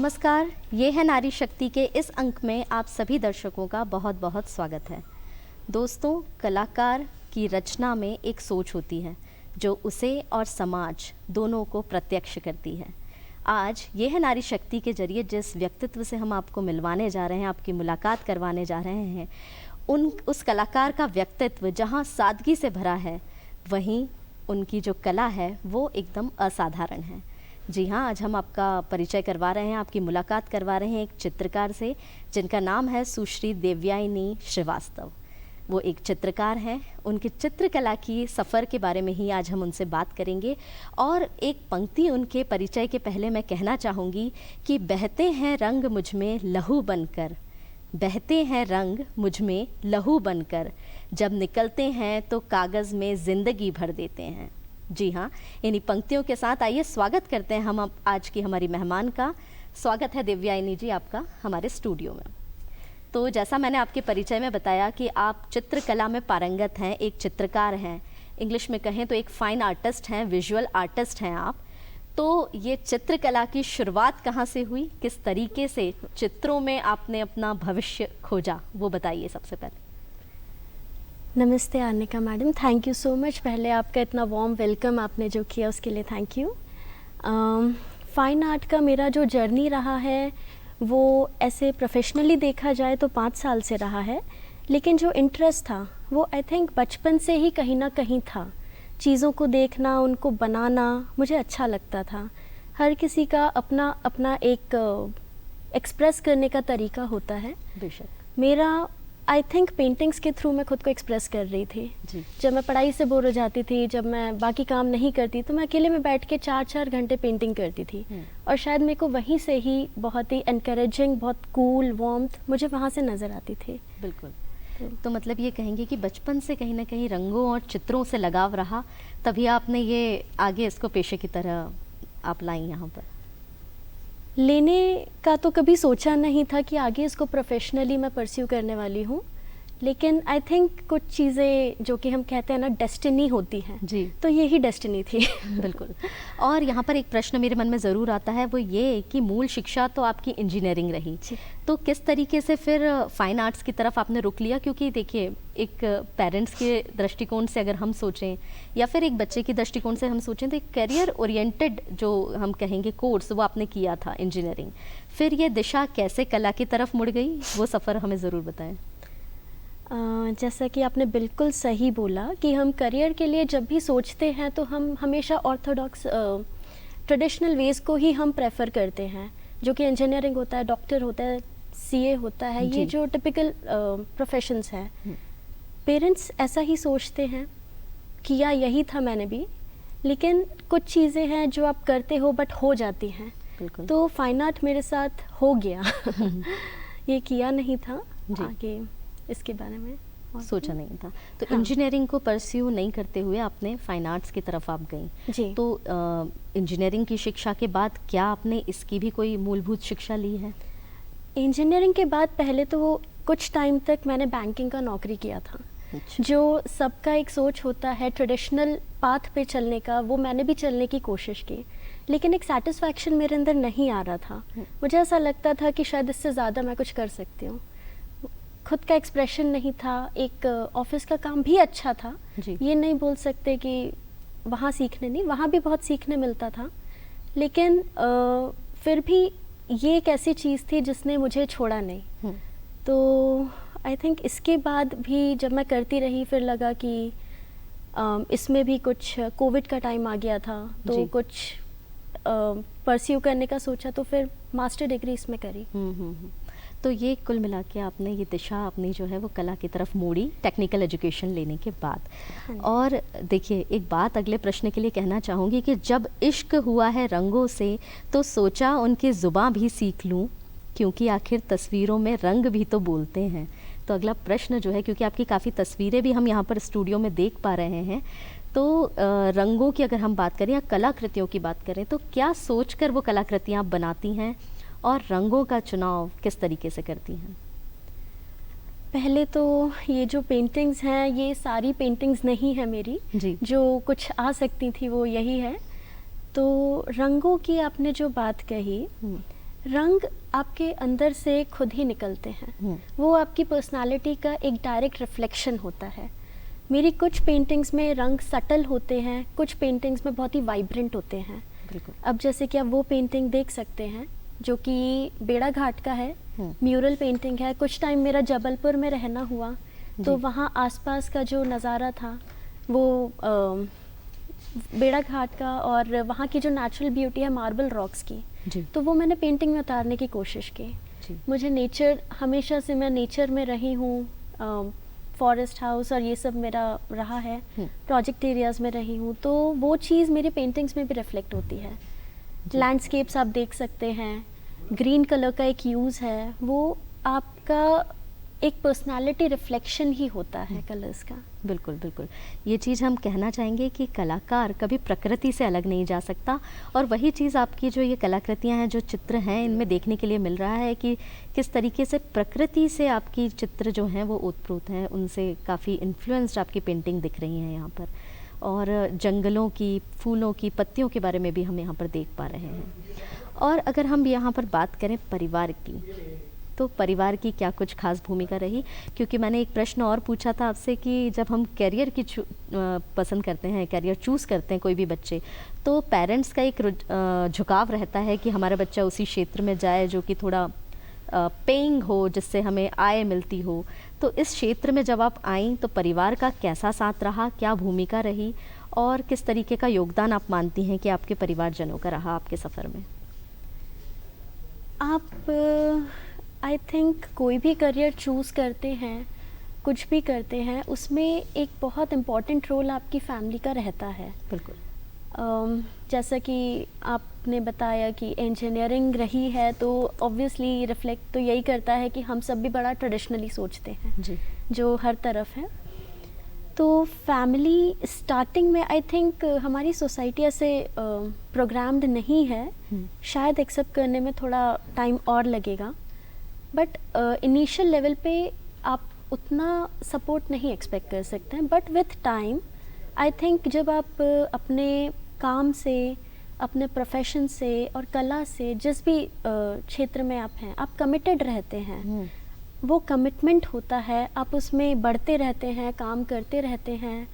नमस्कार, ये है नारी शक्ति के इस अंक में आप सभी दर्शकों का बहुत बहुत स्वागत है। दोस्तों, कलाकार की रचना में एक सोच होती है जो उसे और समाज दोनों को प्रत्यक्ष करती है। आज ये है नारी शक्ति के जरिए जिस व्यक्तित्व से हम आपको मिलवाने जा रहे हैं, आपकी मुलाकात करवाने जा रहे हैं, उस कलाकार का व्यक्तित्व जहाँ सादगी से भरा है, वहीं उनकी जो कला है वो एकदम असाधारण है। जी हाँ, आज हम आपका परिचय करवा रहे हैं, आपकी मुलाकात करवा रहे हैं एक चित्रकार से जिनका नाम है सुश्री देवयानी श्रीवास्तव। वो एक चित्रकार हैं। उनकी चित्रकला की सफ़र के बारे में ही आज हम उनसे बात करेंगे। और एक पंक्ति उनके परिचय के पहले मैं कहना चाहूँगी कि बहते हैं रंग मुझ में लहू बनकर, बहते हैं रंग मुझ में लहू बनकर, जब निकलते हैं तो कागज़ में ज़िंदगी भर देते हैं। जी हाँ, इन्हीं पंक्तियों के साथ आइए स्वागत करते हैं हम आज की हमारी मेहमान का। स्वागत है देवयानी जी आपका हमारे स्टूडियो में। तो जैसा मैंने आपके परिचय में बताया कि आप चित्रकला में पारंगत हैं, एक चित्रकार हैं, इंग्लिश में कहें तो एक फ़ाइन आर्टिस्ट हैं, विजुअल आर्टिस्ट हैं आप। तो ये चित्रकला की शुरुआत कहाँ से हुई, किस तरीके से चित्रों में आपने अपना भविष्य खोजा, वो बताइए सबसे पहले। नमस्ते Anika madam, thank you so much. पहले आपका इतना वार्म वेलकम आपने जो किया उसके लिए थैंक यू। फ़ाइन आर्ट का मेरा जो जर्नी रहा है वो ऐसे प्रोफेशनली देखा जाए तो 5 साल से रहा है, लेकिन जो इंटरेस्ट था वो आई थिंक बचपन से ही कहीं ना कहीं था। चीज़ों को देखना, उनको बनाना मुझे अच्छा लगता था। हर किसी का अपना अपना एक एक्सप्रेस करने का तरीका होता है। बेशक मेरा आई थिंक पेंटिंग्स के थ्रू मैं खुद को एक्सप्रेस कर रही थी जी। जब मैं पढ़ाई से बोर हो जाती थी, जब मैं बाकी काम नहीं करती तो मैं अकेले में बैठ के 4-4 घंटे पेंटिंग करती थी। और शायद मेरे को वहीं से ही बहुत ही एनकरेजिंग, बहुत कूल वार्मथ मुझे वहाँ से नज़र आती थी। बिल्कुल। तो मतलब ये कहेंगे कि बचपन से कहीं ना कहीं रंगों और चित्रों से लगाव रहा, तभी आपने ये आगे इसको पेशे की तरह आप लाई यहाँ पर। लेने का तो कभी सोचा नहीं था कि आगे इसको प्रोफेशनली मैं परस्यू करने वाली हूँ, लेकिन आई थिंक कुछ चीज़ें जो कि हम कहते हैं ना डेस्टिनी होती हैं जी, तो यही डेस्टिनी थी। बिल्कुल। और यहाँ पर एक प्रश्न मेरे मन में ज़रूर आता है, वो ये कि मूल शिक्षा तो आपकी इंजीनियरिंग रही, तो किस तरीके से फिर फाइन आर्ट्स की तरफ आपने रुख लिया? क्योंकि देखिए, एक पेरेंट्स के दृष्टिकोण से अगर हम सोचें या फिर एक बच्चे की दृष्टिकोण से हम सोचें तो एक करियर ओरिएंटेड जो हम कहेंगे कोर्स वो आपने किया था इंजीनियरिंग, फिर ये दिशा कैसे कला की तरफ मुड़ गई, वो सफ़र हमें ज़रूर बताएं। जैसा कि आपने बिल्कुल सही बोला कि हम करियर के लिए जब भी सोचते हैं तो हम हमेशा ऑर्थोडॉक्स ट्रेडिशनल वेज़ को ही हम प्रेफर करते हैं, जो कि इंजीनियरिंग होता है, डॉक्टर होता है, सीए होता है, ये जो टिपिकल प्रोफेशंस हैं। पेरेंट्स ऐसा ही सोचते हैं, किया यही था मैंने भी, लेकिन कुछ चीज़ें हैं जो आप करते हो बट हो जाती हैं। तो फाइन आर्ट मेरे साथ हो गया। ये किया नहीं था, आगे इसके बारे में सोचा नहीं था। तो इंजीनियरिंग को परस्यू नहीं करते हुए आपने फाइन आर्ट्स की तरफ आप गई जी। तो इंजीनियरिंग की शिक्षा के बाद क्या आपने इसकी भी कोई मूलभूत शिक्षा ली है? इंजीनियरिंग के बाद पहले तो वो कुछ टाइम तक मैंने बैंकिंग का नौकरी किया था। जो सबका एक सोच होता है ट्रेडिशनल पाथ पे चलने का, वो मैंने भी चलने की कोशिश की, लेकिन एक सेटिस्फैक्शन मेरे अंदर नहीं आ रहा था। मुझे ऐसा लगता था कि शायद इससे ज़्यादा मैं कुछ कर सकती हूँ। खुद का एक्सप्रेशन नहीं था। एक ऑफिस का काम भी अच्छा था, ये नहीं बोल सकते कि वहाँ सीखने नहीं, वहाँ भी बहुत सीखने मिलता था, लेकिन फिर भी ये एक ऐसी चीज़ थी जिसने मुझे छोड़ा नहीं। तो आई थिंक इसके बाद भी जब मैं करती रही, फिर लगा कि इसमें भी कुछ कोविड का टाइम आ गया था तो कुछ परस्यू करने का सोचा, तो फिर मास्टर डिग्री इसमें करी। तो ये कुल मिला के आपने ये दिशा अपनी जो है वो कला की तरफ मोड़ी टेक्निकल एजुकेशन लेने के बाद। और देखिए, एक बात अगले प्रश्न के लिए कहना चाहूँगी कि जब इश्क हुआ है रंगों से तो सोचा उनकी ज़ुबां भी सीख लूँ, क्योंकि आखिर तस्वीरों में रंग भी तो बोलते हैं। तो अगला प्रश्न जो है, क्योंकि आपकी काफ़ी तस्वीरें भी हम यहाँ पर स्टूडियो में देख पा रहे हैं, तो रंगों की अगर हम बात करें या कलाकृतियों की बात करें तो क्या सोचकर वो कलाकृतियाँ आप बनाती हैं और रंगों का चुनाव किस तरीके से करती हैं? पहले तो ये जो पेंटिंग्स हैं, ये सारी पेंटिंग्स नहीं है मेरी जी। जो कुछ आ सकती थी वो यही है। तो रंगों की आपने जो बात कही, रंग आपके अंदर से खुद ही निकलते हैं। वो आपकी पर्सनालिटी का एक डायरेक्ट रिफ्लेक्शन होता है। मेरी कुछ पेंटिंग्स में रंग सटल होते हैं, कुछ पेंटिंग्स में बहुत ही वाइब्रेंट होते हैं। बिल्कुल। अब जैसे कि आप वो पेंटिंग देख सकते हैं जो कि बेड़ा घाट का है, म्यूरल पेंटिंग है। कुछ टाइम मेरा जबलपुर में रहना हुआ, तो वहाँ आसपास का जो नज़ारा था वो बेड़ा घाट का, और वहाँ की जो नेचुरल ब्यूटी है मार्बल रॉक्स की, तो वो मैंने पेंटिंग में उतारने की कोशिश की। मुझे नेचर, हमेशा से मैं नेचर में रही हूँ, फॉरेस्ट हाउस और ये सब मेरा रहा है, प्रोजेक्ट एरियाज़ में रही हूँ, तो वो चीज़ मेरी पेंटिंग्स में भी रिफ्लेक्ट होती है। लैंडस्केप्स आप देख सकते हैं, ग्रीन कलर का एक यूज़ है, वो आपका एक पर्सनालिटी रिफ्लेक्शन ही होता है कलर्स का। बिल्कुल बिल्कुल, ये चीज़ हम कहना चाहेंगे कि कलाकार कभी प्रकृति से अलग नहीं जा सकता, और वही चीज़ आपकी जो ये कलाकृतियाँ हैं, जो चित्र हैं, इनमें देखने के लिए मिल रहा है कि किस तरीके से प्रकृति से आपकी चित्र जो हैं वो ओतप्रोत हैं, उनसे काफ़ी इन्फ्लुएंस्ड आपकी पेंटिंग दिख रही हैं यहाँ पर। और जंगलों की, फूलों की, पत्तियों के बारे में भी हम यहाँ पर देख पा रहे हैं। और अगर हम यहाँ पर बात करें परिवार की, तो परिवार की क्या कुछ खास भूमिका रही? क्योंकि मैंने एक प्रश्न और पूछा था आपसे कि जब हम करियर की पसंद करते हैं, करियर चूज़ करते हैं कोई भी बच्चे, तो पेरेंट्स का एक झुकाव रहता है कि हमारा बच्चा उसी क्षेत्र में जाए जो कि थोड़ा पेइंग हो, जिससे हमें आय मिलती हो। तो इस क्षेत्र में जब आप आईं तो परिवार का कैसा साथ रहा, क्या भूमिका रही, और किस तरीके का योगदान आप मानती हैं कि आपके परिवारजनों का रहा आपके सफ़र में? आप आई थिंक कोई भी करियर चूज़ करते हैं, कुछ भी करते हैं, उसमें एक बहुत इम्पॉर्टेंट रोल आपकी फैमिली का रहता है। बिल्कुल। जैसा कि आपने बताया कि इंजीनियरिंग रही है, तो ऑब्वियसली रिफ्लेक्ट तो यही करता है कि हम सब भी बड़ा ट्रेडिशनली सोचते हैं जी। जो हर तरफ है। तो फैमिली स्टार्टिंग में आई थिंक हमारी सोसाइटी ऐसे प्रोग्राम्ड नहीं है, शायद एक्सेप्ट करने में थोड़ा टाइम और लगेगा, बट इनिशियल लेवल पे आप उतना सपोर्ट नहीं एक्सपेक्ट कर सकते हैं। But with time I think जब आप अपने काम से, अपने प्रोफेशन से और कला से, जिस भी क्षेत्र में आप हैं, आप कमिटेड रहते हैं, वो कमिटमेंट होता है, आप उसमें बढ़ते रहते हैं, काम करते रहते हैं,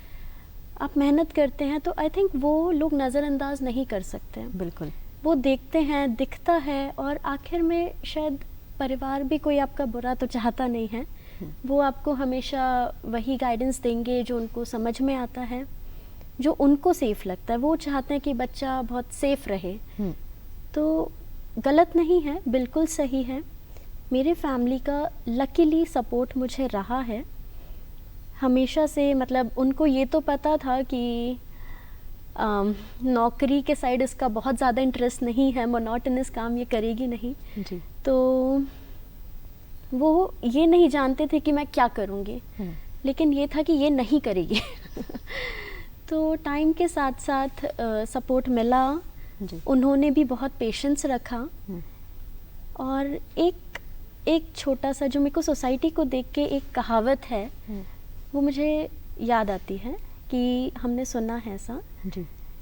आप मेहनत करते हैं, तो आई थिंक वो लोग नज़रअंदाज नहीं कर सकते। बिल्कुल। वो देखते हैं, दिखता है, और आखिर में शायद परिवार भी कोई आपका बुरा तो चाहता नहीं है, वो आपको हमेशा वही गाइडेंस देंगे जो उनको समझ में आता है, जो उनको सेफ लगता है। वो चाहते हैं कि बच्चा बहुत सेफ रहे, तो गलत नहीं है, बिल्कुल सही है। मेरे फैमिली का लकीली सपोर्ट मुझे रहा है हमेशा से। मतलब उनको ये तो पता था कि नौकरी के साइड इसका बहुत ज़्यादा इंटरेस्ट नहीं है, मोनोटोनस काम ये करेगी नहीं जी। तो वो ये नहीं जानते थे कि मैं क्या करूँगी, लेकिन ये था कि ये नहीं करेगी। तो टाइम के साथ साथ सपोर्ट मिला, उन्होंने भी बहुत पेशेंस रखा, और एक छोटा सा जो मेरे को सोसाइटी को देख के एक कहावत है, वो मुझे याद आती है कि हमने सुना है ऐसा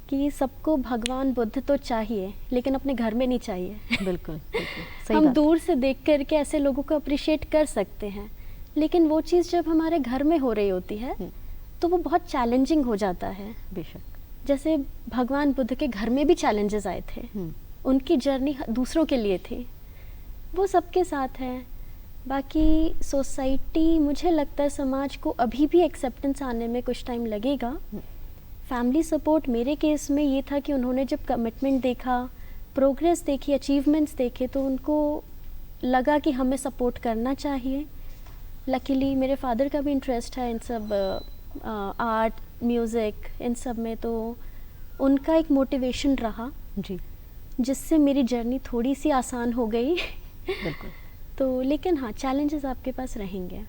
कि सबको भगवान बुद्ध तो चाहिए, लेकिन अपने घर में नहीं चाहिए। बिल्कुल, बिल्कुल। हम दूर से देख करके ऐसे लोगों को अप्रिशिएट कर सकते हैं, लेकिन वो चीज़ जब हमारे घर में हो रही होती है तो वो बहुत चैलेंजिंग हो जाता है। बेशक। जैसे भगवान बुद्ध के घर में भी चैलेंजेस आए थे, उनकी जर्नी दूसरों के लिए थी, वो सबके साथ है। बाकी सोसाइटी, मुझे लगता है समाज को अभी भी एक्सेप्टेंस आने में कुछ टाइम लगेगा। फैमिली सपोर्ट मेरे केस में ये था कि उन्होंने जब कमिटमेंट देखा, प्रोग्रेस देखी, अचीवमेंट्स देखे, तो उनको लगा कि हमें सपोर्ट करना चाहिए। लकीली मेरे फादर का भी इंटरेस्ट है इन सब आर्ट, म्यूज़िक, इन सब में, तो उनका एक मोटिवेशन रहा जी, जिससे मेरी जर्नी थोड़ी सी आसान हो गई। बिल्कुल। तो लेकिन हाँ, चैलेंजेस आपके पास रहेंगे।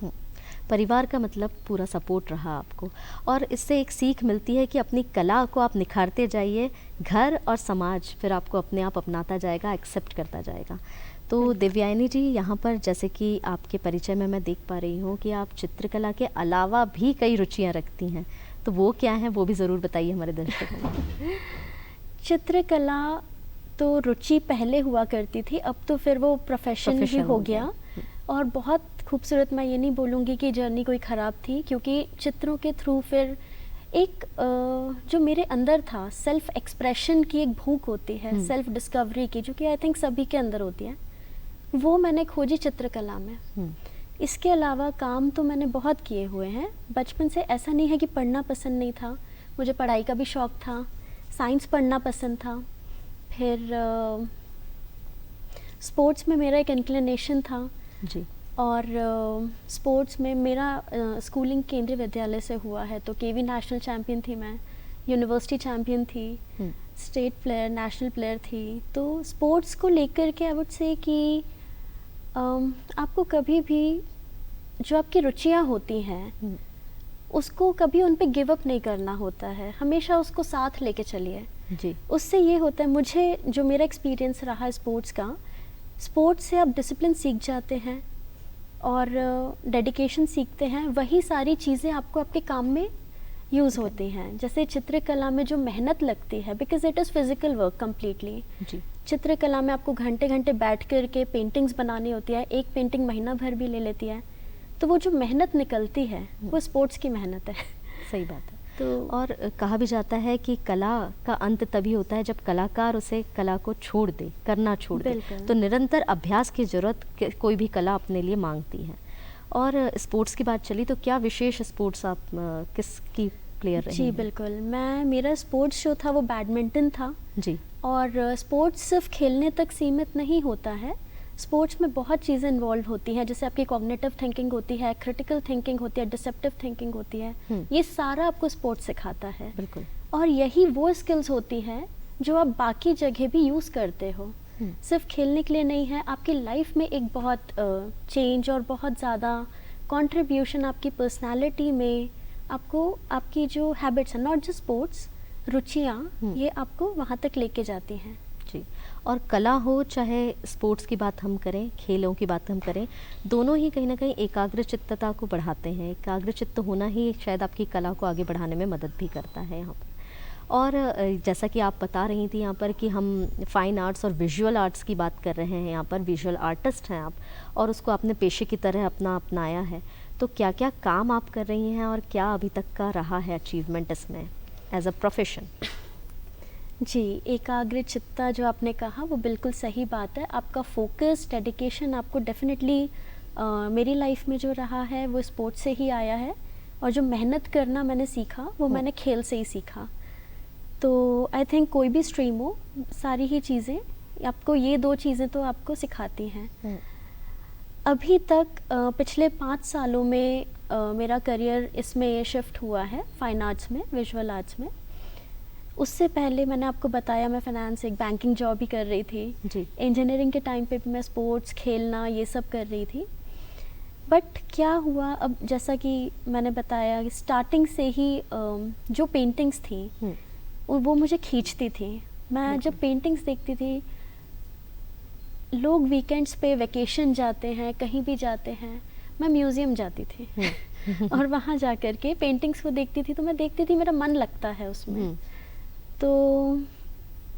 परिवार का मतलब पूरा सपोर्ट रहा आपको, और इससे एक सीख मिलती है कि अपनी कला को आप निखारते जाइए, घर और समाज फिर आपको अपने आप अपनाता जाएगा, एक्सेप्ट करता जाएगा। तो दिव्यानी जी, यहाँ पर जैसे कि आपके परिचय में मैं देख पा रही हूँ कि आप चित्रकला के अलावा भी कई रुचियाँ रखती हैं, तो वो क्या हैं, वो भी ज़रूर बताइए हमारे दर्शकों को। चित्रकला तो रुचि पहले हुआ करती थी, अब तो फिर वो प्रोफेशन ही हो गया। और बहुत खूबसूरत, मैं ये नहीं बोलूँगी कि जर्नी कोई ख़राब थी, क्योंकि चित्रों के थ्रू फिर एक जो मेरे अंदर था, सेल्फ एक्सप्रेशन की एक भूख होती है, सेल्फ डिस्कवरी की, जो कि आई थिंक सभी के अंदर होती है, वो मैंने खोजी चित्रकला में। इसके अलावा काम तो मैंने बहुत किए हुए हैं। बचपन से ऐसा नहीं है कि पढ़ना पसंद नहीं था, मुझे पढ़ाई का भी शौक़ था, साइंस पढ़ना पसंद था। फिर स्पोर्ट्स में मेरा एक इंक्लिनेशन था जी। और स्पोर्ट्स में मेरा स्कूलिंग केंद्रीय विद्यालय से हुआ है, तो केवी नेशनल चैम्पियन थी मैं, यूनिवर्सिटी चैम्पियन थी, स्टेट प्लेयर, नेशनल प्लेयर थी। तो स्पोर्ट्स को लेकर के आई वुड से कि आपको कभी भी जो आपकी रुचियाँ होती हैं उसको कभी उन पे गिव अप नहीं करना होता है, हमेशा उसको साथ लेके चलिए जी। उससे ये होता है, मुझे जो मेरा एक्सपीरियंस रहा स्पोर्ट्स का, स्पोर्ट्स से आप डिसिप्लिन सीख जाते हैं और डेडिकेशन सीखते हैं, वही सारी चीज़ें आपको आपके काम में यूज़ होती हैं। जैसे चित्रकला में जो मेहनत लगती है, because it is physical work completely. जी। चित्रकला में आपको घंटे घंटे बैठ कर के पेंटिंग्स बनानी होती है, एक पेंटिंग महीना भर भी ले लेती है, तो वो जो मेहनत निकलती है वो स्पोर्ट्स की मेहनत है। सही बात है। तो और कहा भी जाता है कि कला का अंत तभी होता है जब कलाकार उसे कला को छोड़ दे, करना छोड़ दे। तो निरंतर अभ्यास की ज़रूरत कोई भी कला अपने लिए मांगती है। और स्पोर्ट्स की बात चली तो क्या विशेष स्पोर्ट्स आप किसकी प्लेयर रही? जी बिल्कुल, मेरा स्पोर्ट्स जो था वो बैडमिंटन था जी। और स्पोर्ट्स सिर्फ खेलने तक सीमित नहीं होता है, स्पोर्ट्स में बहुत चीज़ें इन्वॉल्व होती हैं, जैसे आपकी कॉग्निटिव थिंकिंग होती है, क्रिटिकल थिंकिंग होती है, डिसेप्टिव थिंकिंग होती है, ये सारा आपको स्पोर्ट्स सिखाता है। बिल्कुल। और यही वो स्किल्स होती हैं जो आप बाकी जगह भी यूज़ करते हो, सिर्फ खेलने के लिए नहीं है, आपकी लाइफ में एक बहुत चेंज और बहुत ज़्यादा कंट्रीब्यूशन आपकी पर्सनालिटी में, आपको आपकी जो हैबिट्स हैं, नॉट जस्ट स्पोर्ट्स, रुचियाँ, ये आपको वहाँ तक लेके जाती हैं। जी। और कला हो चाहे स्पोर्ट्स की बात हम करें, खेलों की बात हम करें, दोनों ही कहीं ना कहीं एकाग्रचित्तता को बढ़ाते हैं। एकाग्रचित्त होना ही शायद आपकी कला को आगे बढ़ाने में मदद भी करता है यहाँ पर। और जैसा कि आप बता रही थी यहाँ पर कि हम फाइन आर्ट्स और विजुअल आर्ट्स की बात कर रहे हैं, यहाँ पर विजुअल आर्टिस्ट हैं आप और उसको आपने पेशे की तरह अपनाया है, तो क्या क्या काम आप कर रही हैं और क्या अभी तक का रहा है अचीवमेंट इसमें एज अ प्रोफेशन? जी, एकाग्रचित्ता जो आपने कहा वो बिल्कुल सही बात है। आपका फोकस, डेडिकेशन आपको डेफिनेटली मेरी लाइफ में जो रहा है वो स्पोर्ट्स से ही आया है, और जो मेहनत करना मैंने सीखा वो मैंने खेल से ही सीखा। तो आई थिंक कोई भी स्ट्रीम हो, सारी ही चीज़ें आपको, ये दो चीज़ें तो आपको सिखाती हैं। अभी तक पिछले 5 सालों में मेरा करियर इसमें शिफ्ट हुआ है, फाइन आर्ट्स में, विजुअल आर्ट्स में। उससे पहले मैंने आपको बताया मैं फाइनेंस, एक बैंकिंग जॉब ही कर रही थी जी। इंजीनियरिंग के टाइम पे भी मैं स्पोर्ट्स, खेलना, ये सब कर रही थी। बट क्या हुआ, अब जैसा कि मैंने बताया, स्टार्टिंग से ही जो पेंटिंग्स थी वो मुझे खींचती थी। मैं जब पेंटिंग्स देखती थी, लोग वीकेंड्स पे वेकेशन जाते हैं, कहीं भी जाते हैं, मैं म्यूज़ियम जाती थी और वहाँ जा कर के पेंटिंग्स को देखती थी, तो मैं देखती थी मेरा मन लगता है उसमें। तो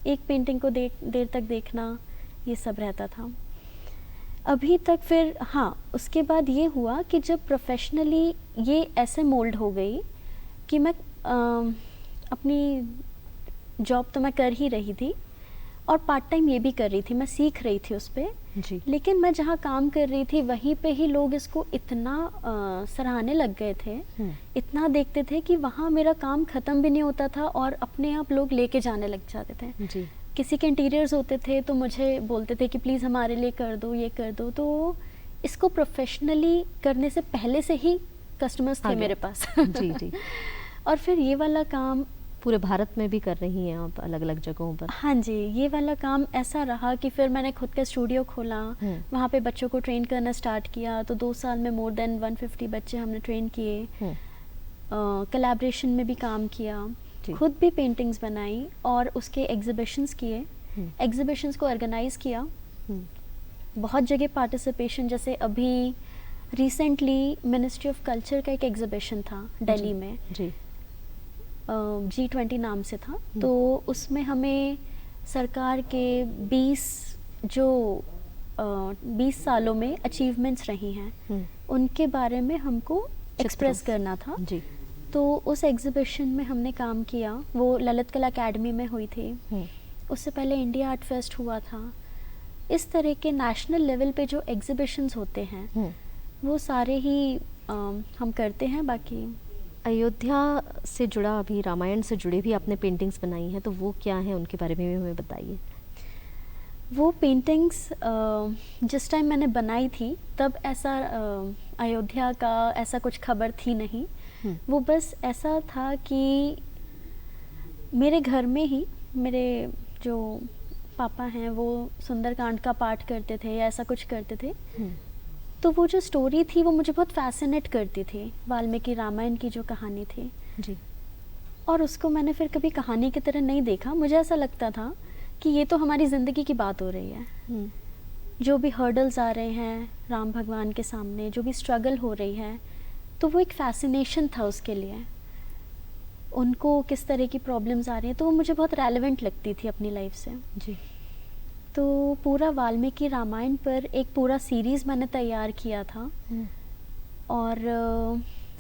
एक पेंटिंग को देर तक देखना, ये सब रहता था अभी तक। फिर हाँ, उसके बाद ये हुआ कि जब प्रोफेशनली ये ऐसे मोल्ड हो गई कि मैं अपनी जॉब तो मैं कर ही रही थी और पार्ट टाइम ये भी कर रही थी, मैं सीख रही थी उस पर। लेकिन मैं जहाँ काम कर रही थी वहीं पे ही लोग इसको इतना सराहने लग गए थे, इतना देखते थे कि वहाँ मेरा काम ख़त्म भी नहीं होता था और अपने आप लोग लेके जाने लग जाते थे जी। किसी के इंटीरियर्स होते थे तो मुझे बोलते थे कि प्लीज़ हमारे लिए कर दो, ये कर दो। तो इसको प्रोफेशनली करने से पहले से ही कस्टमर्स थे मेरे पास जी जी। और फिर ये वाला काम पूरे भारत में भी कर रही हैं आप, अलग अलग जगहों पर? हाँ जी, ये वाला काम ऐसा रहा कि फिर मैंने खुद का स्टूडियो खोला, वहाँ पे बच्चों को ट्रेन करना स्टार्ट किया। तो 2 साल में मोर देन 150 बच्चे हमने ट्रेन किए। कोलैबोरेशन में भी काम किया, खुद भी पेंटिंग्स बनाई और उसके एग्जिबिशंस किए, एग्जिबिशंस को ऑर्गेनाइज किया, बहुत जगह पार्टिसिपेशन। जैसे अभी रिसेंटली मिनिस्ट्री ऑफ कल्चर का एक एग्जिबिशन था दिल्ली में जी। G20 नाम से था। तो उसमें हमें सरकार के 20 सालों में अचीवमेंट्स रही हैं, उनके बारे में हमको एक्सप्रेस करना था जी। तो उस एग्जीबिशन में हमने काम किया। वो ललित कला अकेडमी में हुई थी, उससे पहले इंडिया आर्ट फेस्ट हुआ था। इस तरह के नेशनल लेवल पे जो एग्जीबिशंस होते हैं वो सारे ही हम करते हैं। बाकी अयोध्या से जुड़ा, अभी रामायण से जुड़े भी आपने पेंटिंग्स बनाई हैं, तो वो क्या है, उनके बारे में भी हमें बताइए। वो पेंटिंग्स जिस टाइम मैंने बनाई थी तब ऐसा अयोध्या का ऐसा कुछ खबर थी नहीं। वो बस ऐसा था कि मेरे घर में ही मेरे जो पापा हैं वो सुंदरकांड का पाठ करते थे या ऐसा कुछ करते थे। तो वो जो स्टोरी थी वो मुझे बहुत फैसिनेट करती थी, वाल्मीकि रामायण की जो कहानी थी जी। और उसको मैंने फिर कभी कहानी की तरह नहीं देखा। मुझे ऐसा लगता था कि ये तो हमारी ज़िंदगी की बात हो रही है। जो भी हर्डल्स आ रहे हैं राम भगवान के सामने, जो भी स्ट्रगल हो रही है, तो वो एक फैसिनेशन था उसके लिए। उनको किस तरह की प्रॉब्लम्स आ रही हैं तो वो मुझे बहुत रेलेवेंट लगती थी अपनी लाइफ से जी। तो पूरा वाल्मीकि रामायण पर एक पूरा सीरीज़ मैंने तैयार किया था। और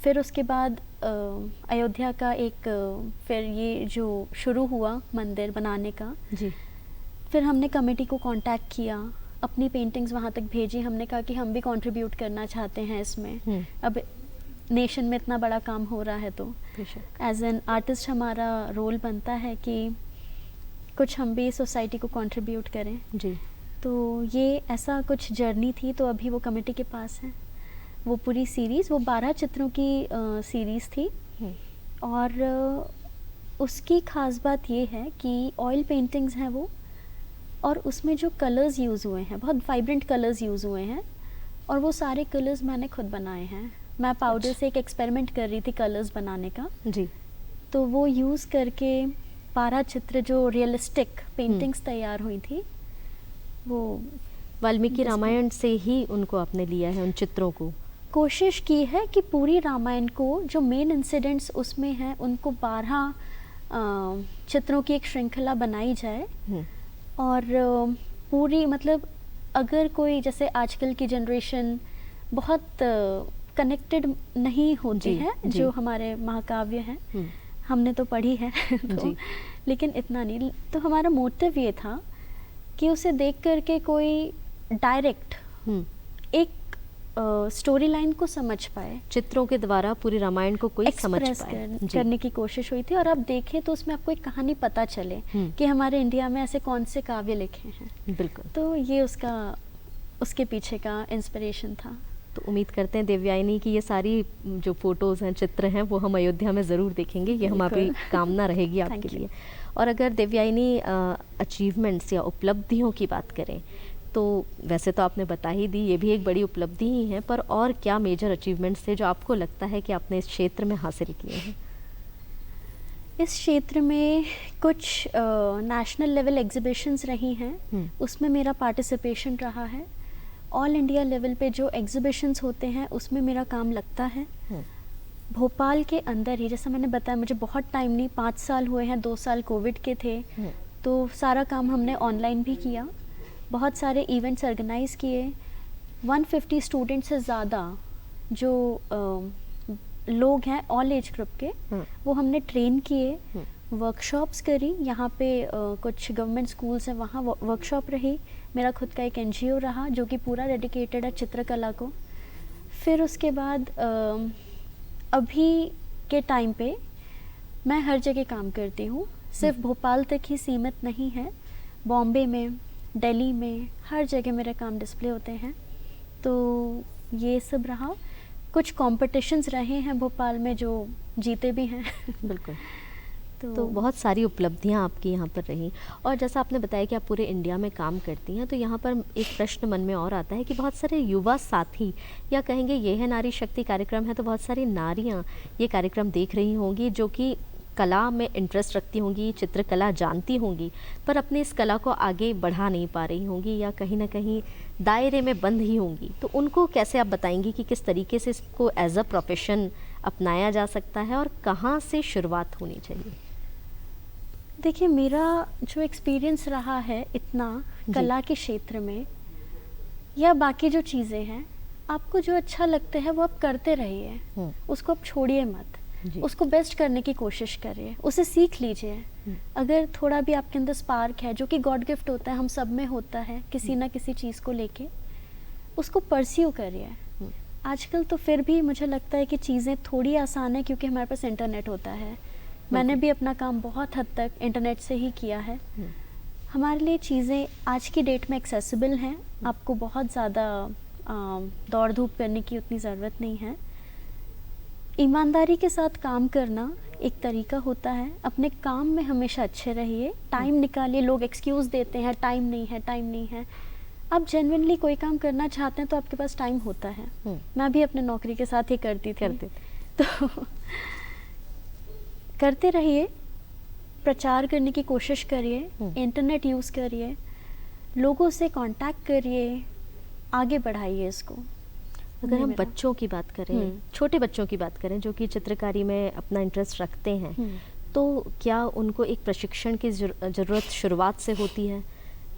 फिर उसके बाद अयोध्या का एक फिर ये जो शुरू हुआ मंदिर बनाने का जी। फिर हमने कमेटी को कांटेक्ट किया, अपनी पेंटिंग्स वहाँ तक भेजी। हमने कहा कि हम भी कंट्रीब्यूट करना चाहते हैं इसमें। अब नेशन में इतना बड़ा काम हो रहा है तो एज एन आर्टिस्ट हमारा रोल बनता है कि कुछ हम भी सोसाइटी को कंट्रीब्यूट करें। जी। तो ये ऐसा कुछ जर्नी थी। तो अभी वो कमेटी के पास है वो पूरी सीरीज़, वो 12 चित्रों की सीरीज़ थी। और उसकी ख़ास बात ये है कि ऑयल पेंटिंग्स हैं वो, और उसमें जो कलर्स यूज़ हुए हैं बहुत वाइब्रेंट कलर्स यूज़ हुए हैं और वो सारे कलर्स मैंने खुद बनाए हैं। मैं पाउडर से एक एक्सपेरिमेंट कर रही थी कलर्स बनाने का। जी। तो वो यूज़ करके 12 चित्र जो रियलिस्टिक पेंटिंग्स तैयार हुई थी वो वाल्मीकि रामायण से ही उनको आपने लिया है, उन चित्रों को। कोशिश की है कि पूरी रामायण को जो मेन इंसिडेंट्स उसमें हैं उनको 12 चित्रों की एक श्रृंखला बनाई जाए। और पूरी मतलब अगर कोई जैसे आजकल की जनरेशन बहुत कनेक्टेड नहीं होती है जो हमारे महाकाव्य हैं, हमने तो पढ़ी है तो लेकिन इतना नहीं। तो हमारा मोटिव ये था कि उसे देख करके कोई डायरेक्ट एक स्टोरी लाइन को समझ पाए, चित्रों के द्वारा पूरी रामायण को कोई समझ पाए करने की कोशिश हुई थी। और आप देखें तो उसमें आपको एक कहानी पता चले कि हमारे इंडिया में ऐसे कौन से काव्य लिखे हैं। बिल्कुल। तो ये उसके पीछे का इंस्पिरेशन था। तो उम्मीद करते हैं देवयानी की ये सारी जो फोटोज़ हैं, चित्र हैं, वो हम अयोध्या में ज़रूर देखेंगे। ये हमारी कामना रहेगी आपके लिए। और अगर देवयानी अचीवमेंट्स या उपलब्धियों की बात करें तो वैसे तो आपने बता ही दी, ये भी एक बड़ी उपलब्धि ही है, पर और क्या मेजर अचीवमेंट्स थे जो आपको लगता है कि आपने इस क्षेत्र में हासिल किए हैं? इस क्षेत्र में कुछ नेशनल लेवल एग्जीबिशंस रही हैं, उसमें मेरा पार्टिसिपेशन रहा है। ऑल इंडिया लेवल पे जो एग्जीबिशंस होते हैं उसमें मेरा काम लगता है। भोपाल के अंदर ही, जैसा मैंने बताया, मुझे बहुत टाइम नहीं, 5 साल हुए हैं, 2 साल कोविड के थे, तो सारा काम हमने ऑनलाइन भी किया। बहुत सारे इवेंट्स ऑर्गेनाइज़ किए। 150 स्टूडेंट से ज़्यादा जो लोग हैं ऑल एज ग्रुप के, वो हमने ट्रेन किए, वर्कशॉप्स करी। यहाँ पे कुछ गवर्नमेंट स्कूल्स हैं, वहाँ वर्कशॉप रही। मेरा खुद का एक NGO रहा जो कि पूरा डेडिकेटेड है चित्रकला को। फिर उसके बाद अभी के टाइम पे मैं हर जगह काम करती हूँ, सिर्फ भोपाल तक ही सीमित नहीं है। बॉम्बे में, दिल्ली में, हर जगह मेरे काम डिस्प्ले होते हैं। तो ये सब रहा। कुछ कॉम्पिटिशन्स रहे हैं भोपाल में जो जीते भी हैं। बिल्कुल। तो बहुत सारी उपलब्धियां आपकी यहाँ पर रही। और जैसा आपने बताया कि आप पूरे इंडिया में काम करती हैं, तो यहाँ पर एक प्रश्न मन में और आता है कि बहुत सारे युवा साथी, या कहेंगे ये है नारी शक्ति कार्यक्रम है, तो बहुत सारी नारियाँ ये कार्यक्रम देख रही होंगी जो कि कला में इंटरेस्ट रखती होंगी, चित्रकला जानती होंगी, पर अपने इस कला को आगे बढ़ा नहीं पा रही होंगी या कहीं ना कहीं दायरे में बंद ही होंगी। तो उनको कैसे आप बताएंगी कि किस तरीके से इसको एज अ प्रोफेशन अपनाया जा सकता है और कहाँ से शुरुआत होनी चाहिए? देखिए, मेरा जो एक्सपीरियंस रहा है इतना जी। कला के क्षेत्र में या बाकी जो चीज़ें हैं, आपको जो अच्छा लगता है वो आप करते रहिए, हम्म, उसको आप छोड़िए मत, जी। उसको बेस्ट करने की कोशिश करिए, उसे सीख लीजिए। अगर थोड़ा भी आपके अंदर स्पार्क है, जो कि गॉड गिफ्ट होता है, हम सब में होता है किसी ना किसी चीज़ को लेके, उसको परस्यू करिए। आजकल तो फिर भी मुझे लगता है कि चीज़ें थोड़ी आसान है क्योंकि हमारे पास इंटरनेट होता है। मैंने भी अपना काम बहुत हद तक इंटरनेट से ही किया है। हमारे लिए चीज़ें आज की डेट में एक्सेसिबल हैं, आपको बहुत ज़्यादा दौड़ धूप करने की उतनी ज़रूरत नहीं है। ईमानदारी के साथ काम करना एक तरीका होता है। अपने काम में हमेशा अच्छे रहिए, टाइम निकालिए। लोग एक्सक्यूज़ देते हैं, टाइम नहीं है, टाइम नहीं है। आप जेन्युइनली कोई काम करना चाहते हैं तो आपके पास टाइम होता है। मैं भी अपने नौकरी के साथ ही करती थी। तो करते रहिए, प्रचार करने की कोशिश करिए, इंटरनेट यूज़ करिए, लोगों से कांटेक्ट करिए, आगे बढ़ाइए इसको। अगर ये हम मेरा- बच्चों की बात करें, छोटे बच्चों की बात करें जो कि चित्रकारी में अपना इंटरेस्ट रखते हैं, तो क्या उनको एक प्रशिक्षण की ज़रूरत शुरुआत से होती है,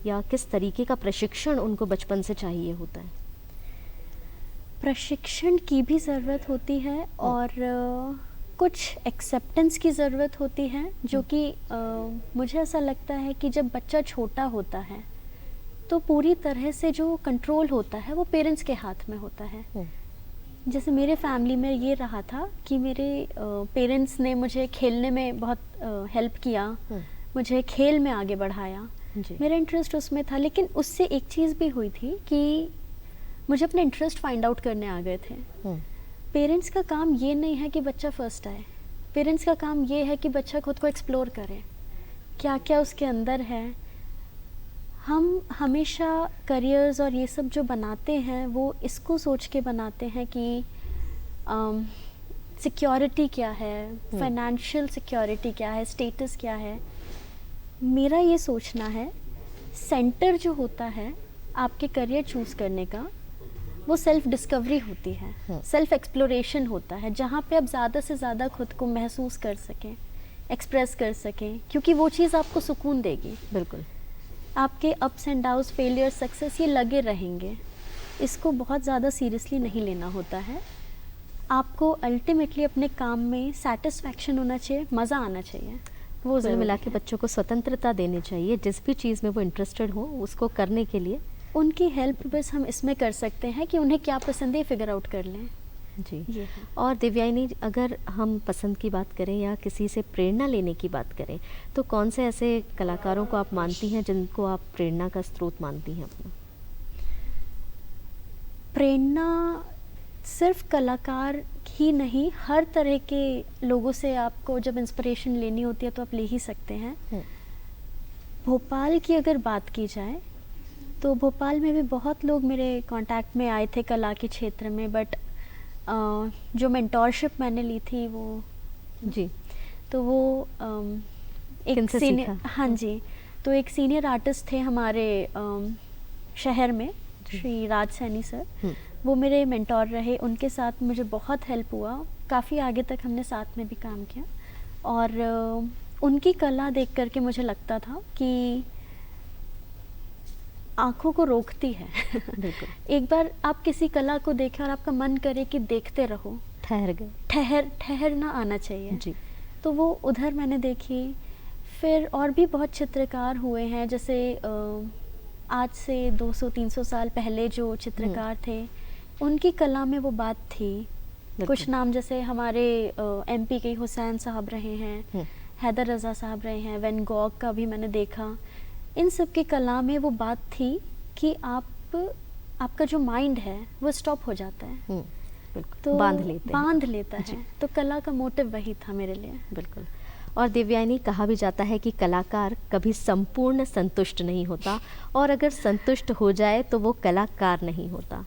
या किस तरीके का प्रशिक्षण उनको बचपन से चाहिए होता है? प्रशिक्षण की भी ज़रूरत होती है और कुछ एक्सेप्टेंस की ज़रूरत होती है, जो कि मुझे ऐसा लगता है कि जब बच्चा छोटा होता है तो पूरी तरह से जो कंट्रोल होता है वो पेरेंट्स के हाथ में होता है। जैसे मेरे फैमिली में ये रहा था कि मेरे पेरेंट्स ने मुझे खेलने में बहुत हेल्प किया, मुझे खेल में आगे बढ़ाया। जी। मेरा इंटरेस्ट उसमें था, लेकिन उससे एक चीज़ भी हुई थी कि मुझे अपने इंटरेस्ट फाइंड आउट करने आ गए थे। पेरेंट्स का काम ये नहीं है कि बच्चा फर्स्ट आए, पेरेंट्स का काम ये है कि बच्चा खुद को एक्सप्लोर करे, क्या क्या उसके अंदर है। हम हमेशा करियर्स और ये सब जो बनाते हैं वो इसको सोच के बनाते हैं कि सिक्योरिटी क्या है, फाइनेंशियल सिक्योरिटी क्या है, स्टेटस क्या है। मेरा ये सोचना है, सेंटर जो होता है आपके करियर चूज़ करने का, वो सेल्फ डिस्कवरी होती है, सेल्फ एक्सप्लोरेशन होता है, जहाँ पे आप ज़्यादा से ज़्यादा खुद को महसूस कर सकें, एक्सप्रेस कर सकें, क्योंकि वो चीज़ आपको सुकून देगी। बिल्कुल। आपके ups and downs, failure, success, ये लगे रहेंगे। इसको बहुत ज़्यादा सीरियसली नहीं लेना होता है। आपको अल्टीमेटली अपने काम में सेटिस्फैक्शन होना चाहिए, मज़ा आना चाहिए। वो कुल ज़रूरी मिला के है। बच्चों को स्वतंत्रता देनी चाहिए, जिस भी चीज़ में वो इंटरेस्टेड हो उसको करने के लिए। उनकी हेल्प बस हम इसमें कर सकते हैं कि उन्हें क्या पसंद है फिगर आउट कर लें। जी। ये है। और दिव्यानी, अगर हम पसंद की बात करें या किसी से प्रेरणा लेने की बात करें, तो कौन से ऐसे कलाकारों को आप मानती हैं जिनको आप प्रेरणा का स्रोत मानती हैं अपना? प्रेरणा सिर्फ कलाकार ही नहीं, हर तरह के लोगों से आपको जब इंस्पिरेशन लेनी होती है तो आप ले ही सकते हैं। भोपाल की अगर बात की जाए तो भोपाल में भी बहुत लोग मेरे कांटेक्ट में आए थे कला के क्षेत्र में, बट जो मेंटोरशिप मैंने ली थी वो जी। तो वो एक किनसे सीनियर, सीखा? हाँ जी, तो एक सीनियर आर्टिस्ट थे हमारे शहर में, श्री राज सैनी सर। वो मेरे मेंटोर रहे, उनके साथ मुझे बहुत हेल्प हुआ, काफ़ी आगे तक हमने साथ में भी काम किया। और उनकी कला देख करके मुझे लगता था कि आँखों को रोकती है। बिल्कुल। एक बार आप किसी कला को देखें और आपका मन करे कि देखते रहो, ठहर गए। ठहरना आना चाहिए। जी। तो वो उधर मैंने देखी। फिर और भी बहुत चित्रकार हुए हैं, जैसे आज से 200-300 साल पहले जो चित्रकार थे, उनकी कला में वो बात थी। कुछ नाम जैसे हमारे एमपी के हुसैन साहब रहे हैं, हैदर रज़ा साहब रहे हैं, वैन गॉग का भी मैंने देखा। इन सब की कला में वो बात थी कि आपका जो माइंड है वो स्टॉप हो जाता है, बिल्कुल। तो बांध लेता है। तो कला का मोटिव वही था मेरे लिए। बिल्कुल। और दिव्यानी, कहा भी जाता है कि कलाकार कभी संपूर्ण संतुष्ट नहीं होता, और अगर संतुष्ट हो जाए तो वो कलाकार नहीं होता।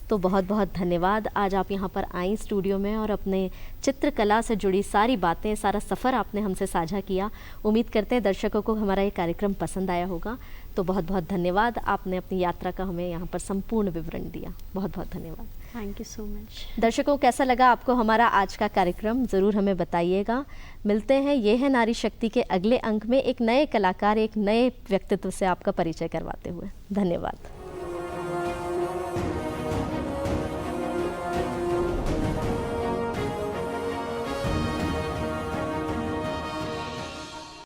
तो बहुत बहुत धन्यवाद। आज आप यहाँ पर आई स्टूडियो में और अपने चित्रकला से जुड़ी सारी बातें, सारा सफ़र आपने हमसे साझा किया। उम्मीद करते हैं दर्शकों को हमारा ये कार्यक्रम पसंद आया होगा। तो बहुत बहुत धन्यवाद, आपने अपनी यात्रा का हमें यहाँ पर संपूर्ण विवरण दिया। बहुत बहुत धन्यवाद। Thank you so much. दर्शकों, कैसा लगा आपको हमारा आज का कार्यक्रम, ज़रूर हमें बताइएगा। मिलते हैं ये है नारी शक्ति के अगले अंक में एक नए कलाकार, एक नए व्यक्तित्व से आपका परिचय करवाते हुए। धन्यवाद।